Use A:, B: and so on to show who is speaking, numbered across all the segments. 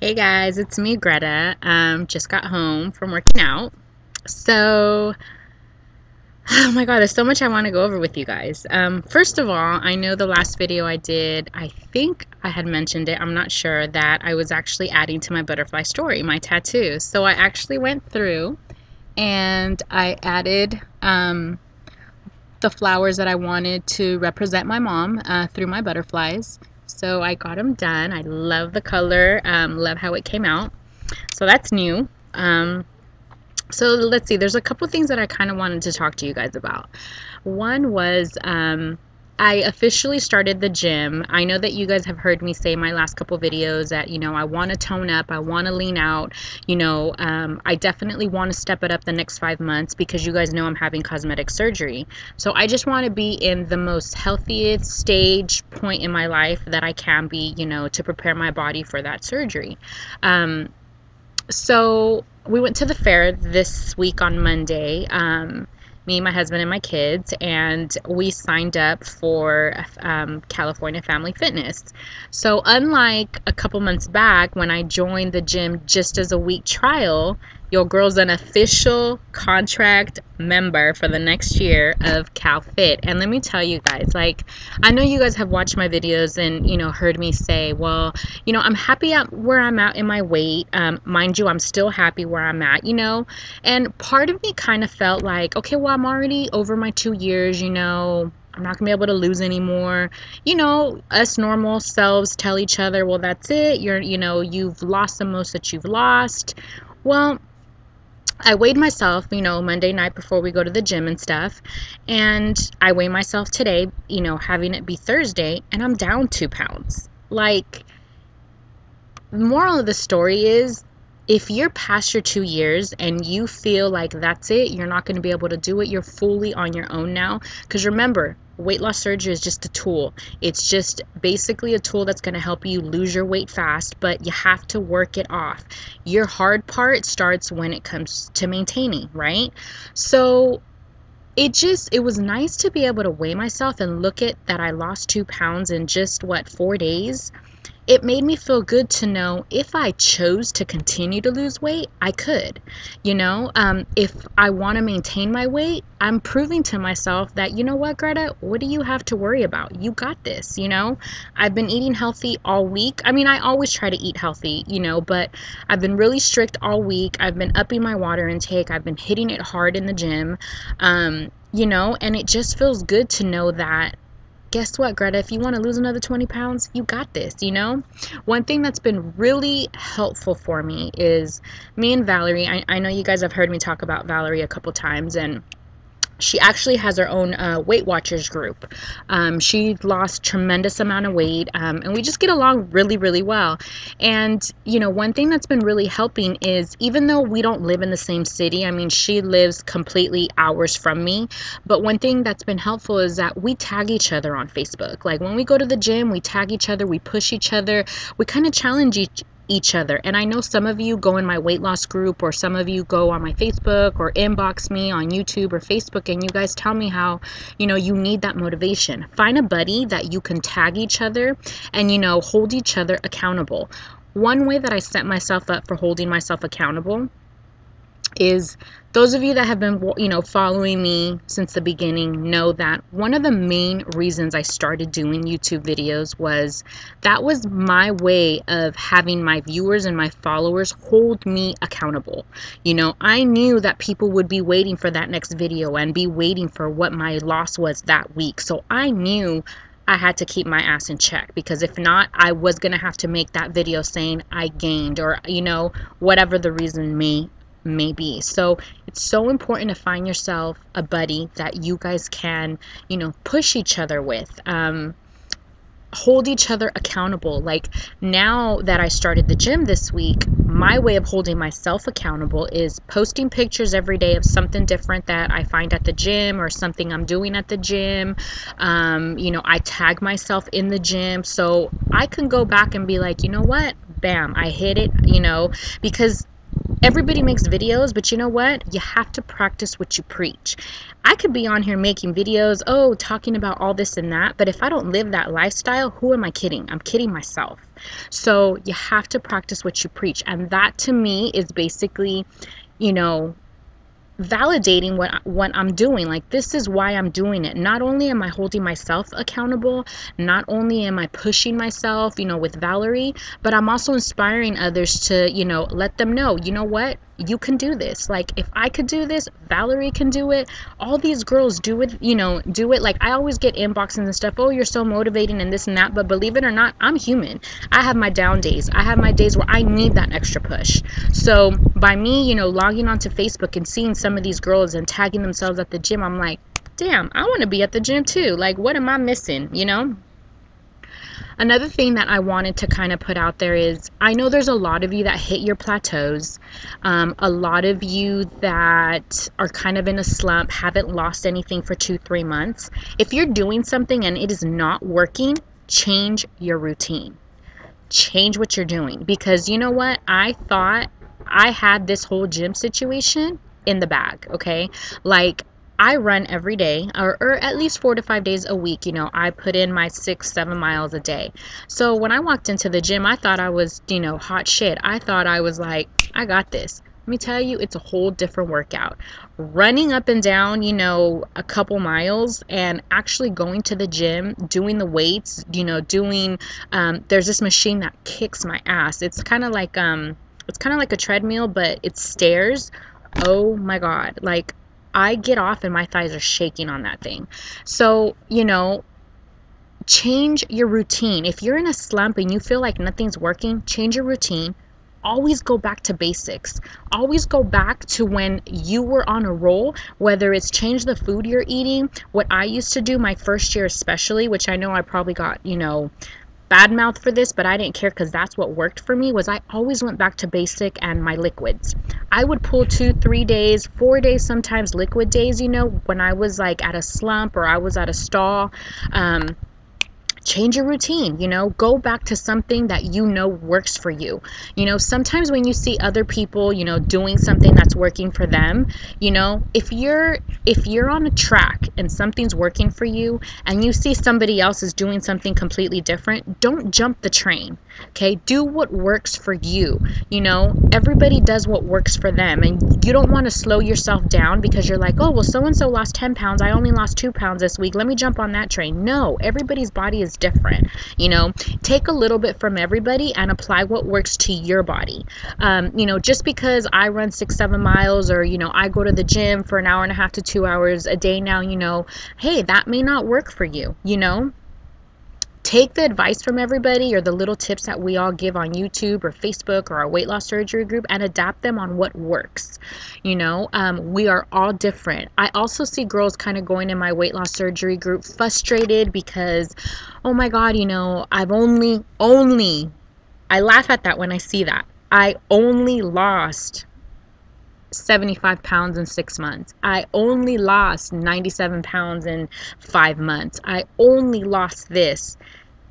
A: Hey guys, it's me, Greta. Just got home from working out. So, oh my god, there's so much I want to go over with you guys. First of all, I know the last video I did, I think I had mentioned it, I'm not sure, that I was actually adding to my butterfly story, my tattoo. So I actually went through and I added the flowers that I wanted to represent my mom through my butterflies. So I got them done. I love the color, love how it came out. So that's new. So let's see, there's a couple things that I kind of wanted to talk to you guys about. One was I officially started the gym. I know that you guys have heard me say in my last couple videos that, I want to tone up, I want to lean out, I definitely want to step it up the next 5 months because you guys know I'm having cosmetic surgery. So I just want to be in the most healthiest stage point in my life that I can be, to prepare my body for that surgery. So we went to the fair this week on Monday, me, my husband, and my kids, and we signed up for California Family Fitness. So unlike a couple months back when I joined the gym just as a week trial, your girl's an official contract member for the next year of CalFit. And let me tell you guys, I know you guys have watched my videos and, heard me say, well, I'm happy at where I'm at in my weight. Mind you, I'm still happy where I'm at, and part of me kind of felt like, okay, well, I'm already over my 2 years, I'm not gonna be able to lose anymore. Us normal selves tell each other, well, that's it. You've lost the most that you've lost. Well, I weighed myself, Monday night before we go to the gym and stuff. And I weigh myself today, having it be Thursday, and I'm down 2 pounds. The moral of the story is, if you're past your 2 years and you feel like that's it, you're not going to be able to do it, you're fully on your own now. Because remember, weight loss surgery is just a tool. It's just basically a tool that's going to help you lose your weight fast, but you have to work it off. Your hard part starts when it comes to maintaining, right? So it was nice to be able to weigh myself and look at that I lost 2 pounds in just 4 days. It made me feel good to know if I chose to continue to lose weight, I could. If I want to maintain my weight, I'm proving to myself that, you know what, Greta, what do you have to worry about? You got this, I've been eating healthy all week. I mean, I always try to eat healthy, but I've been really strict all week. I've been upping my water intake. I've been hitting it hard in the gym, and it just feels good to know that, guess what, Greta, if you want to lose another 20 pounds, you got this, One thing that's been really helpful for me is me and Valerie. I know you guys have heard me talk about Valerie a couple times, and she actually has her own Weight Watchers group. She lost tremendous amount of weight, and we just get along really, really well. And, one thing that's been really helping is, even though we don't live in the same city, I mean, she lives completely hours from me, but one thing that's been helpful is that we tag each other on Facebook. Like, when we go to the gym, we tag each other, we push each other, we kind of challenge each other. And I know some of you go in my weight loss group, or some of you go on my Facebook or inbox me on YouTube or Facebook, and you guys tell me how, you need that motivation. Find a buddy that you can tag each other and, hold each other accountable. One way that I set myself up for holding myself accountable is, those of you that have been, following me since the beginning know that one of the main reasons I started doing YouTube videos was that was my way of having my viewers and my followers hold me accountable. I knew that people would be waiting for that next video and be waiting for what my loss was that week. So I knew I had to keep my ass in check, because if not, I was going to have to make that video saying I gained, or, whatever the reason may be. So it's so important to find yourself a buddy that you guys can, push each other with, hold each other accountable. Like, now that I started the gym this week, my way of holding myself accountable is posting pictures every day of something different that I find at the gym, or something I'm doing at the gym. I tag myself in the gym so I can go back and be like, you know what, bam, I hit it, because Everybody makes videos, but you know what? You have to practice what you preach. I could be on here making videos, oh, talking about all this and that, but if I don't live that lifestyle, who am I kidding? I'm kidding myself. So you have to practice what you preach. And that to me is basically, you know, validating what I'm doing. Like, this is why I'm doing it. Not only am I holding myself accountable, not only am I pushing myself, with Valerie, but I'm also inspiring others to, let them know, you know what? You can do this. Like, if I could do this, Valerie can do it. All these girls do it, do it. Like, I always get inboxes and stuff, oh, you're so motivating and this and that, but believe it or not, I'm human. I have my down days. I have my days where I need that extra push. So by me, logging onto Facebook and seeing some of these girls and tagging themselves at the gym, I'm like, damn, I want to be at the gym too. Like, what am I missing, Another thing that I wanted to kind of put out there is, I know there's a lot of you that hit your plateaus, a lot of you that are kind of in a slump, haven't lost anything for 2-3 months. If you're doing something and it is not working, change your routine. Change what you're doing, because you know what? I thought I had this whole gym situation in the bag, okay? Like, I run every day, or at least 4 to 5 days a week. I put in my 6-7 miles a day. So when I walked into the gym, I thought I was, hot shit. I thought I was like, I got this. Let me tell you, it's a whole different workout. Running up and down, a couple miles, and actually going to the gym, doing the weights, doing, there's this machine that kicks my ass. It's kind of like a treadmill, but it's stairs. Oh my God. Like, I get off and my thighs are shaking on that thing. So, change your routine. If you're in a slump and you feel like nothing's working, change your routine. Always go back to basics. Always go back to when you were on a roll, whether it's change the food you're eating. What I used to do my first year especially, which I know I probably got, bad mouth for this, but I didn't care because that's what worked for me, was I always went back to basic and my liquids. I would pull 2-3 days, 4 days, sometimes liquid days, when I was like at a slump or I was at a stall. Change your routine, go back to something that works for you. Sometimes when you see other people, doing something that's working for them, if you're on a track and something's working for you and you see somebody else is doing something completely different, don't jump the train. Okay, do what works for you. Everybody does what works for them, and you don't want to slow yourself down because you're like, oh, well, so and so lost 10 pounds, I only lost 2 pounds this week, let me jump on that train. No, everybody's body is different. Take a little bit from everybody and apply what works to your body. Just because I run 6-7 miles, or I go to the gym for an hour and a half to 2 hours a day now, hey, that may not work for you. Take the advice from everybody, or the little tips that we all give on YouTube or Facebook or our weight loss surgery group, and adapt them on what works. We are all different. I also see girls kind of going in my weight loss surgery group frustrated because, oh my God, I've only, I laugh at that when I see that. I only lost 75 pounds in 6 months. I only lost 97 pounds in 5 months. I only lost this.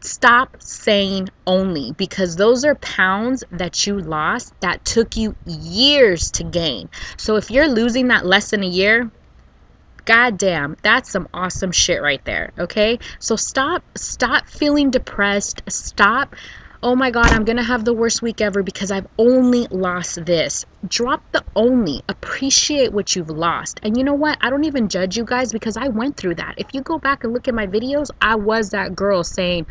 A: Stop saying only, because those are pounds that you lost that took you years to gain. So if you're losing that less than a year, goddamn, that's some awesome shit right there. Okay? So stop feeling depressed. Stop, oh my God, I'm gonna have the worst week ever because I've only lost this. Drop the only. Appreciate what you've lost. And you know what? I don't even judge you guys because I went through that. If you go back and look at my videos, I was that girl saying,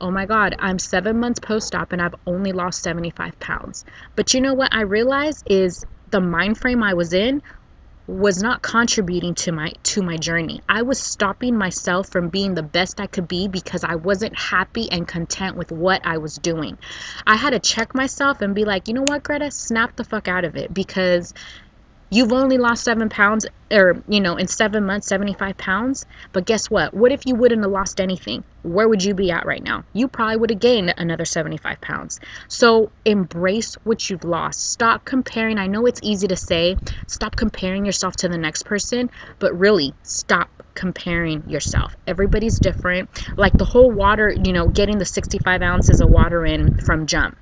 A: oh my God, I'm 7 months post-op and I've only lost 75 pounds. But you know what I realized is the mind frame I was in was not contributing to my journey. I was stopping myself from being the best I could be because I wasn't happy and content with what I was doing. I had to check myself and be like, you know what, Greta, snap the fuck out of it, because you've only lost 7 pounds, or, in 7 months, 75 pounds. But guess what? What if you wouldn't have lost anything? Where would you be at right now? You probably would have gained another 75 pounds. So embrace what you've lost. Stop comparing. I know it's easy to say, stop comparing yourself to the next person, but really stop comparing yourself. Everybody's different. Like the whole water, getting the 65 ounces of water in from Jump.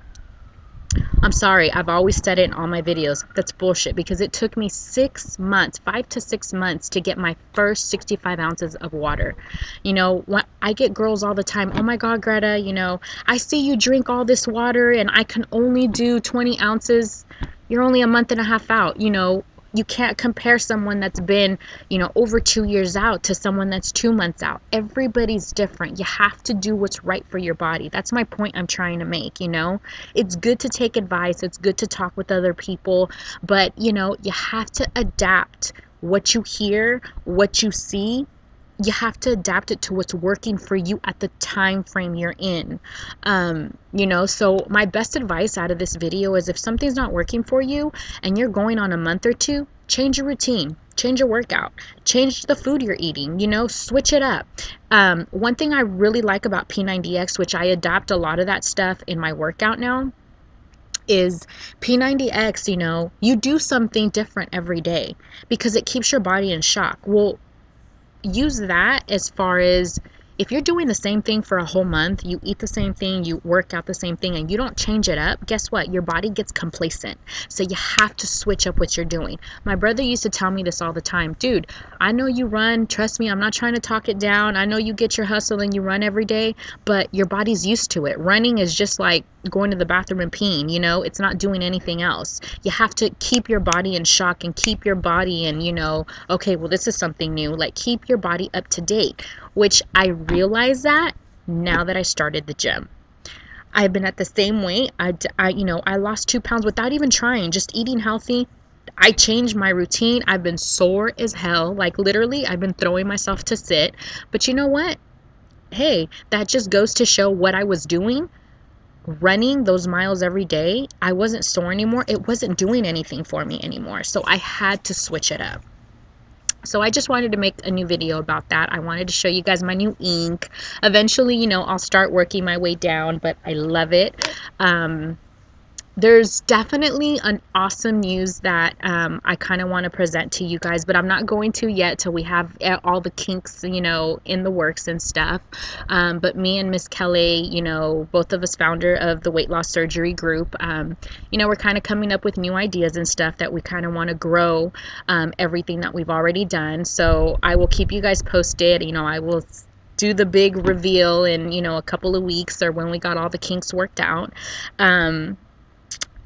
A: I'm sorry, I've always said it in all my videos. That's bullshit, because it took me 6 months, 5 to 6 months to get my first 65 ounces of water. You know, when I get girls all the time, oh my God, Greta, you know, I see you drink all this water and I can only do 20 ounces. You're only a month and a half out. You know, you can't compare someone that's been, you know, over 2 years out to someone that's 2 months out. Everybody's different. You have to do what's right for your body. That's my point I'm trying to make, you know. It's good to take advice. It's good to talk with other people, but, you know, you have to adapt what you hear, what you see. You have to adapt it to what's working for you at the time frame you're in. You know, so my best advice out of this video is, if something's not working for you and you're going on a month or two, change your routine, change your workout, change the food you're eating, you know, switch it up. One thing I really like about P90X, which I adopt a lot of that stuff in my workout now, is P90X, you know, you do something different every day because it keeps your body in shock. Well, use that as far as, if you're doing the same thing for a whole month, you eat the same thing, you work out the same thing, and you don't change it up, guess what? Your body gets complacent. So you have to switch up what you're doing. My brother used to tell me this all the time. Dude, I know you run. Trust me, I'm not trying to talk it down. I know you get your hustle and you run every day, but your body's used to it. Running is just like going to the bathroom and peeing, you know? It's not doing anything else. You have to keep your body in shock and keep your body in, you know, okay, well, this is something new. Like, keep your body up to date, which I realize that now that I started the gym. I've been at the same weight. You know, I lost 2 pounds without even trying, just eating healthy. I changed my routine. I've been sore as hell. Like, literally, I've been throwing myself to sit. But you know what? Hey, that just goes to show what I was doing. Running those miles every day, I wasn't sore anymore. It wasn't doing anything for me anymore. So I had to switch it up. So I just wanted to make a new video about that. I wanted to show you guys my new ink. Eventually, you know, I'll start working my way down, but I love it. There's definitely an awesome news that I kind of want to present to you guys, but I'm not going to yet till we have all the kinks, you know, in the works and stuff. But me and Miss Kelly, you know, both of us founder of the weight loss surgery group, you know, we're kind of coming up with new ideas and stuff that we kind of want to grow everything that we've already done. So I will keep you guys posted. You know, I will do the big reveal in, you know, a couple of weeks, or when we got all the kinks worked out.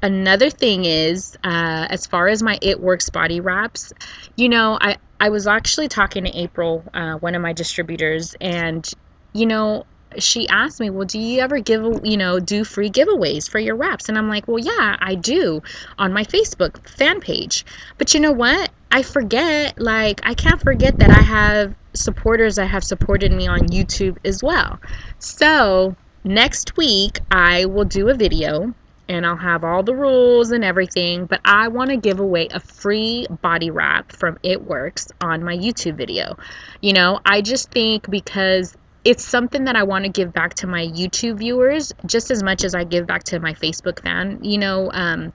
A: Another thing is, as far as my It Works body wraps, you know, I was actually talking to April, one of my distributors, and, you know, she asked me, well, do you ever do free giveaways for your wraps? And I'm like, well, yeah, I do, on my Facebook fan page. But you know what? I forget, like, I can't forget that I have supporters that have supported me on YouTube as well. So next week, I will do a video, and I'll have all the rules and everything, but I want to give away a free body wrap from It Works on my YouTube video. You know, I just think, because it's something that I want to give back to my YouTube viewers just as much as I give back to my Facebook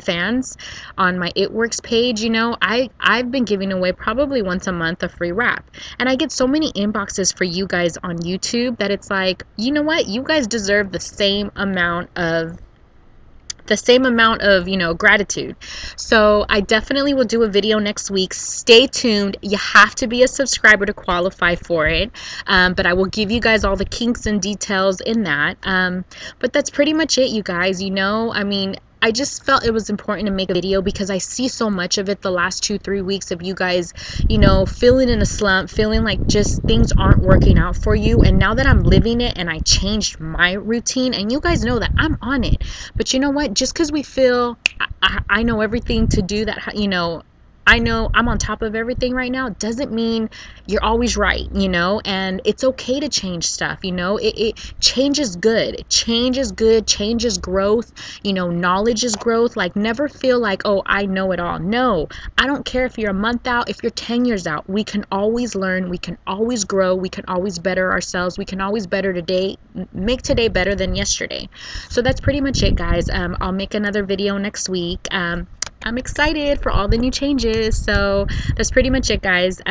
A: fans on my It Works page. You know, I've been giving away probably once a month a free wrap, and I get so many inboxes for you guys on YouTube that it's like, you know what, you guys deserve the same amount of you know, gratitude. So I definitely will do a video next week. Stay tuned. You have to be a subscriber to qualify for it, but I will give you guys all the kinks and details in that. But that's pretty much it, you guys. You know, I mean, I just felt it was important to make a video because I see so much of it the last 2-3 weeks of you guys, you know, feeling in a slump, feeling like just things aren't working out for you. And now that I'm living it and I changed my routine, and you guys know that I'm on it. But you know what? Just because we feel I know everything to do that, you know, I know I'm on top of everything right now, doesn't mean you're always right, you know, and it's okay to change stuff, you know, change is good. Change is good. Change is growth. You know, knowledge is growth. Like, never feel like, oh, I know it all. No, I don't care if you're a month out, if you're 10 years out, we can always learn. We can always grow. We can always better ourselves. We can always better today, make today better than yesterday. So that's pretty much it, guys. I'll make another video next week. I'm excited for all the new changes. So that's pretty much it, guys.